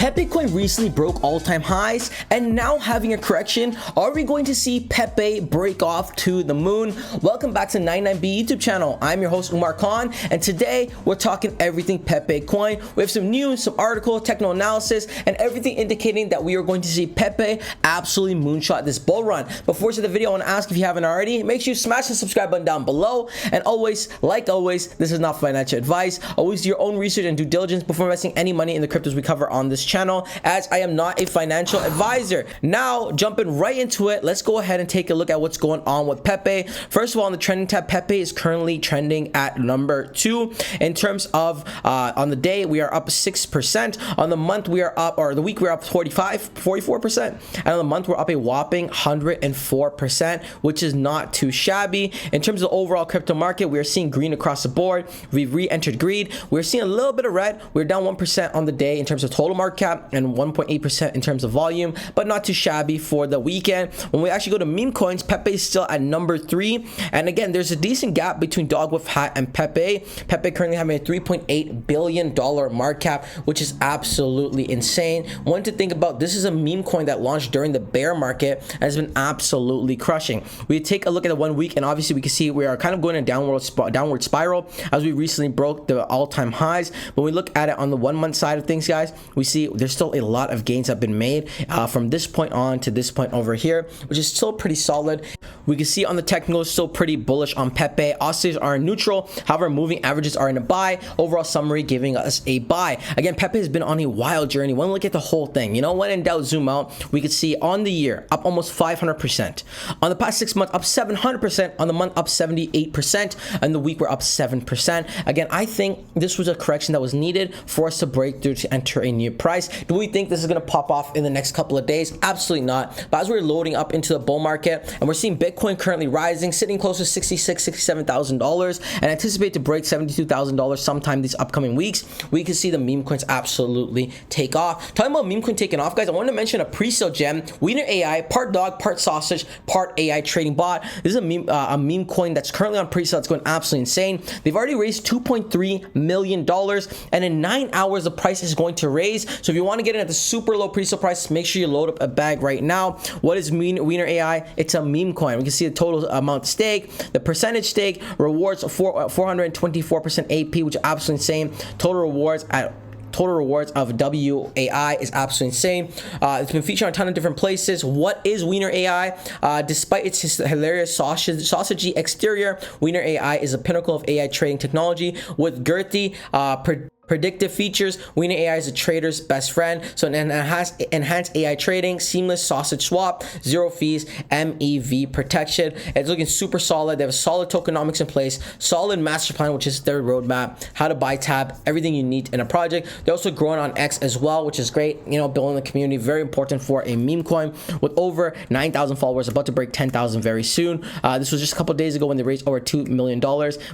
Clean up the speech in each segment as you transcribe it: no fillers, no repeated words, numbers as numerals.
Pepe coin recently broke all-time highs and now having a correction. Are we going to see Pepe break off to the moon? Welcome back to 99B YouTube channel. I'm your host Umar Khan, and today we're talking everything Pepe coin. We have some news, some article, technical analysis, and everything indicating that we are going to see Pepe absolutely moonshot this bull run. Before we start the video, I want to ask if you haven't already, make sure you smash the subscribe button down below. And always, like always, this is not financial advice. Always do your own research and due diligence before investing any money in the cryptos we cover on this channel, as I am not a financial advisor. Now, jumping right into it, let's go ahead and take a look at what's going on with Pepe. First of all, on the trending tab, Pepe is currently trending at number 2 in terms of on the day we are up 6%. On the month we are up, or the week we're up 44%, and on the month we're up a whopping 104%, which is not too shabby. In terms of the overall crypto market, we are seeing green across the board. We've re-entered green. We're seeing a little bit of red. We're down 1% on the day in terms of total market cap and 1.8% in terms of volume, but not too shabby for the weekend. When we actually go to meme coins, Pepe is still at number 3, and again, there's a decent gap between Dog with Hat and Pepe. Pepe currently having a $3.8 billion market cap, which is absolutely insane. One to think about, this is a meme coin that launched during the bear market and has been absolutely crushing. We take a look at the 1 week, and obviously we can see we are kind of going in a downward spiral as we recently broke the all-time highs. When we look at it on the 1 month side of things, guys, we see there's still a lot of gains that have been made from this point on to this point over here, which is still pretty solid. We can see on the technical, still pretty bullish on Pepe. Oscillators are in neutral, however moving averages are in a buy. Overall summary giving us a buy. Again, Pepe has been on a wild journey. When we look at the whole thing, you know, when in doubt, zoom out, we could see on the year up almost 500%, on the past 6 months up 700%, on the month up 78%, and the week we're up 7%. Again, I think this was a correction that was needed for us to break through to enter a new price. Do we think this is going to pop off in the next couple of days? Absolutely not. But as we're loading up into the bull market, and we're seeing Bitcoin currently rising, sitting close to $66,000, $67,000, and anticipate to break $72,000 sometime these upcoming weeks, we can see the meme coins absolutely take off. Talking about meme coin taking off, guys, I want to mention a pre-sale gem, Wiener AI, part dog, part sausage, part AI trading bot. This is a meme coin that's currently on pre-sale. It's going absolutely insane. They've already raised $2.3 million, and in 9 hours the price is going to raise. So if you want to get in at the super low pre-sale price, make sure you load up a bag right now. What is Wiener AI? It's a meme coin. We can see the total amount stake, the percentage stake, rewards 424% AP, which is absolutely insane. Total rewards of WAI is absolutely insane. It's been featured on a ton of different places. What is Wiener AI? Despite its hilarious sausagey exterior, Wiener AI is a pinnacle of AI trading technology with girthy, predictive features. Wiener AI is a trader's best friend. So it has enhanced AI trading, seamless sausage swap, zero fees, MEV protection. It's looking super solid. They have a solid tokenomics in place, solid master plan, which is their roadmap, how to buy tab, everything you need in a project. They're also growing on X as well, which is great. You know, building the community, very important for a meme coin with over 9,000 followers, about to break 10,000 very soon. This was just a couple days ago when they raised over $2 million,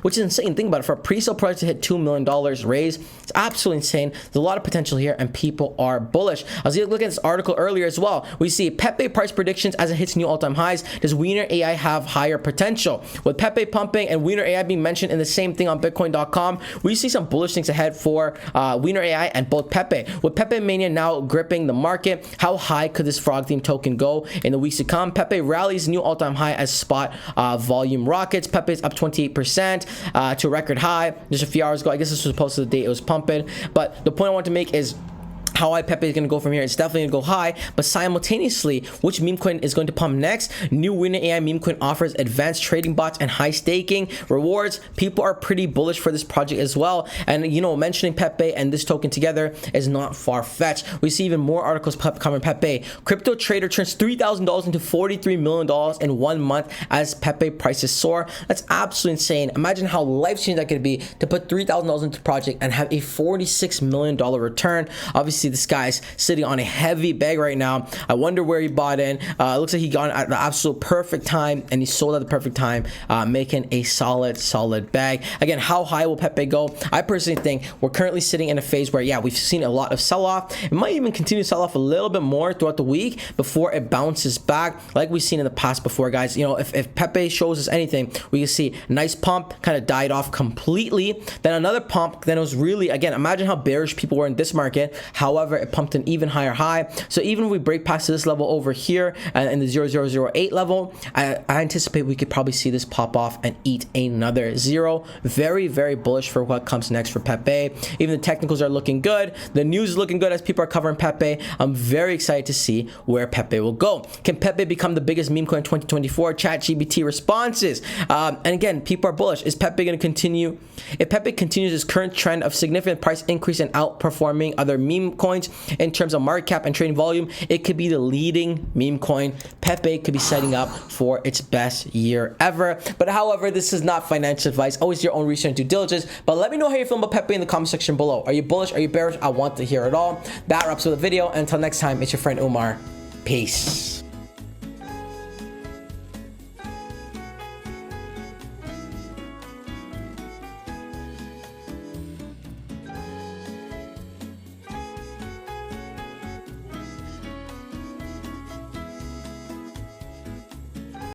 which is insane. Think about it. For a pre-sale price to hit $2 million raise, it's absolutely insane. There's a lot of potential here, and people are bullish. I was looking at this article earlier as well. We see Pepe price predictions as it hits new all-time highs. Does Wiener AI have higher potential? With Pepe pumping and Wiener AI being mentioned in the same thing on Bitcoin.com, we see some bullish things ahead for Wiener AI and both Pepe. With Pepe Mania now gripping the market, how high could this frog theme token go in the weeks to come? Pepe rallies new all-time high as spot volume rockets. Pepe is up 28% to a record high just a few hours ago. I guess this was supposed to the date it was pumping. But the point I want to make is how high Pepe is going to go from here. It's definitely going to go high, but simultaneously, which meme coin is going to pump next? New Wiener AI meme coin offers advanced trading bots and high staking rewards. People are pretty bullish for this project as well. And, you know, mentioning Pepe and this token together is not far-fetched. We see even more articles coming. Pepe, crypto trader turns $3,000 into $43 million in 1 month as Pepe prices soar. That's absolutely insane. Imagine how life-changing that could be to put $3,000 into the project and have a $46 million return. Obviously, this guy's sitting on a heavy bag right now. I wonder where he bought in. It looks like he got at the absolute perfect time, and he sold at the perfect time, making a solid bag. Again, how high will Pepe go? I personally think we're currently sitting in a phase where, yeah, we've seen a lot of sell-off. It might even continue to sell off a little bit more throughout the week before it bounces back, like we've seen in the past before, guys. You know, if Pepe shows us anything, we can see nice pump, kind of died off completely, then another pump, then it was really, again, imagine how bearish people were in this market, how However, it pumped an even higher high. So even if we break past this level over here and in the 0008 level, I anticipate we could probably see this pop off and eat another zero. Very, very bullish for what comes next for Pepe. Even the technicals are looking good. The news is looking good as people are covering Pepe. I'm very excited to see where Pepe will go. Can Pepe become the biggest meme coin in 2024? ChatGPT responses. And again, people are bullish. Is Pepe going to continue? If Pepe continues his current trend of significant price increase and outperforming other meme coins in terms of market cap and trading volume, it could be the leading meme coin. Pepe could be setting up for its best year ever. But however, this is not financial advice. Always your own research and due diligence. But let me know how you feel about Pepe in the comment section below. Are you bullish? Are you bearish? I want to hear it all. That wraps up the video. And until next time, it's your friend Umar. Peace.